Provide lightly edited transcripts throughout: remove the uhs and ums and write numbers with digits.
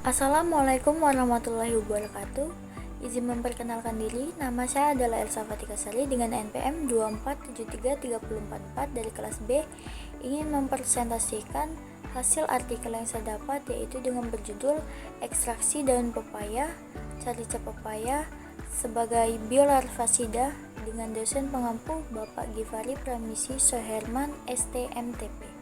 Assalamualaikum warahmatullahi wabarakatuh. Izin memperkenalkan diri, nama saya adalah Elsa Fatika Sari dengan NPM 2473344 dari kelas B. Ingin mempresentasikan hasil artikel yang saya dapat, yaitu dengan berjudul Ekstraksi daun pepaya, carica pepaya sebagai biolarvasida dengan dosen pengampu Bapak Givari Pramisi Soherman STMTP.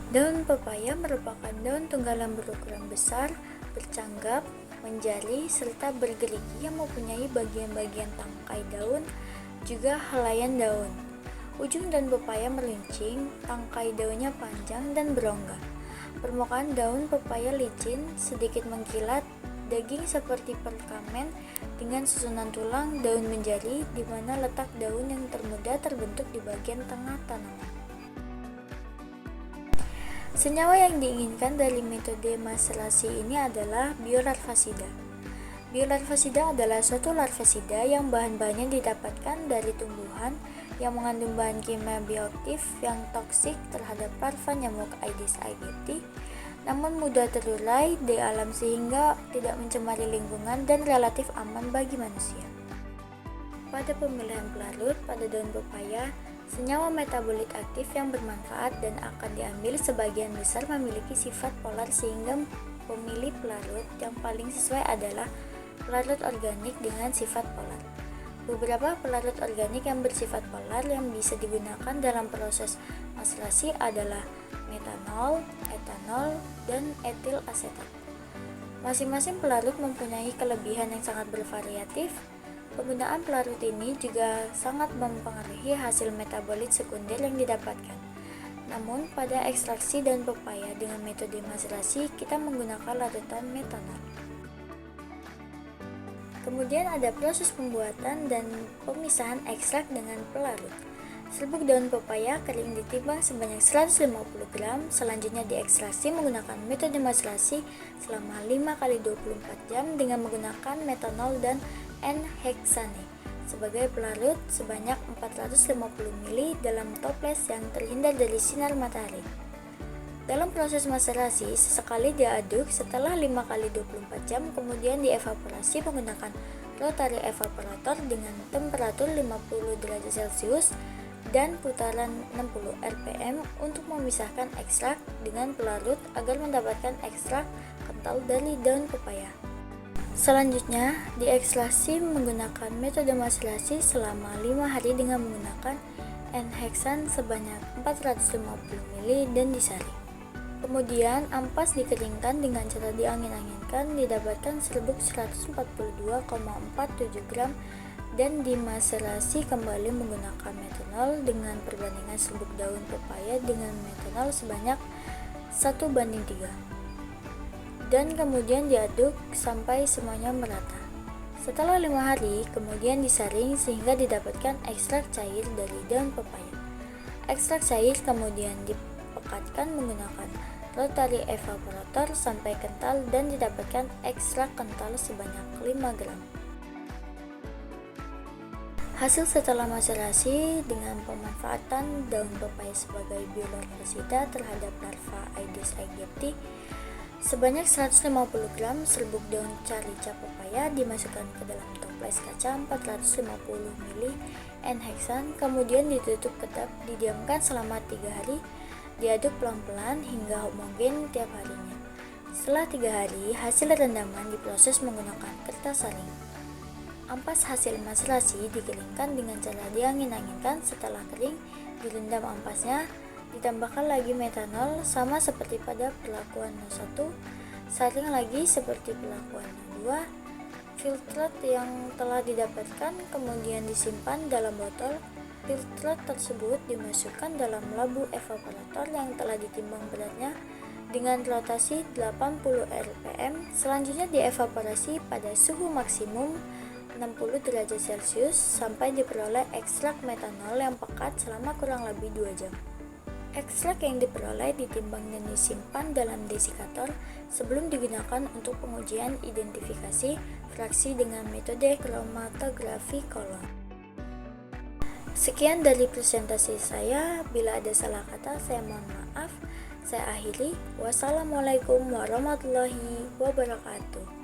Daun pepaya merupakan daun tunggalan berukuran besar, bercanggap, menjali, serta bergerigi yang mempunyai bagian-bagian tangkai daun, juga helaian daun. Ujung daun pepaya meruncing, tangkai daunnya panjang dan berongga. Permukaan daun pepaya licin, sedikit mengkilat, daging seperti perkamen dengan susunan tulang daun menjali, di mana letak daun yang termuda terbentuk di bagian tengah tanaman. Senyawa yang diinginkan dari metode maserasi ini adalah biolarvasida. Biolarvasida adalah suatu larvasida yang bahan-bahannya didapatkan dari tumbuhan yang mengandung bahan kimia bioaktif yang toksik terhadap larva nyamuk Aedes aegypti, namun mudah terurai di alam sehingga tidak mencemari lingkungan dan relatif aman bagi manusia. Pada pemilihan pelarut pada daun pepaya, senyawa metabolit aktif yang bermanfaat dan akan diambil sebagian besar memiliki sifat polar sehingga pemilih pelarut yang paling sesuai adalah pelarut organik dengan sifat polar. Beberapa pelarut organik yang bersifat polar yang bisa digunakan dalam proses maserasi adalah metanol, etanol, dan etil asetat. Masing-masing pelarut mempunyai kelebihan yang sangat bervariatif. Penggunaan pelarut ini juga sangat mempengaruhi hasil metabolit sekunder yang didapatkan. Namun, pada ekstraksi daun pepaya dengan metode maserasi, kita menggunakan larutan metanol. Kemudian ada proses pembuatan dan pemisahan ekstrak dengan pelarut. Serbuk daun pepaya kering ditimbang sebanyak 150 gram, selanjutnya diekstraksi menggunakan metode maserasi selama 5x24 jam dengan menggunakan metanol dan N-heksane sebagai pelarut sebanyak 450 ml dalam toples yang terhindar dari sinar matahari. Dalam proses maserasi, sesekali diaduk setelah 5x24 jam, kemudian dievaporasi menggunakan rotary evaporator dengan temperatur 50 derajat Celcius dan putaran 60 rpm untuk memisahkan ekstrak dengan pelarut agar mendapatkan ekstrak kental dari daun pepaya. Selanjutnya, diekstraksi menggunakan metode maserasi selama 5 hari dengan menggunakan N-heksan sebanyak 450 ml dan disaring. Kemudian, ampas dikeringkan dengan cara diangin-anginkan, didapatkan serbuk 142,47 gram dan dimaserasi kembali menggunakan metanol dengan perbandingan serbuk daun pepaya dengan metanol sebanyak 1:3. Dan kemudian diaduk sampai semuanya merata. Setelah 5 hari, kemudian disaring sehingga didapatkan ekstrak cair dari daun pepaya. Ekstrak cair kemudian dipekatkan menggunakan rotary evaporator sampai kental dan didapatkan ekstrak kental sebanyak 5 gram. Hasil setelah maserasi dengan pemanfaatan daun pepaya sebagai biolarvasida terhadap larva Aedes aegypti. Sebanyak 150 gram serbuk daun carica pepaya dimasukkan ke dalam toples kaca 450 ml N-heksan, kemudian ditutup kedap, didiamkan selama 3 hari, diaduk pelan-pelan hingga homogen tiap harinya. Setelah 3 hari, hasil rendaman diproses menggunakan kertas saring. Ampas hasil maserasi dikeringkan dengan cara diangin-anginkan. Setelah kering, direndam ampasnya, ditambahkan lagi metanol sama seperti pada perlakuan 1, saring lagi seperti perlakuan 2. Filtrat yang telah didapatkan kemudian disimpan dalam botol. Filtrat tersebut dimasukkan dalam labu evaporator yang telah ditimbang beratnya dengan rotasi 80 rpm. Selanjutnya dievaporasi pada suhu maksimum 60 derajat Celcius sampai diperoleh ekstrak metanol yang pekat selama kurang lebih 2 jam. Ekstrak yang diperoleh ditimbang dan disimpan dalam desikator sebelum digunakan untuk pengujian identifikasi fraksi dengan metode kromatografi kolon. Sekian dari presentasi saya. Bila ada salah kata, saya mohon maaf. Saya akhiri, wassalamualaikum warahmatullahi wabarakatuh.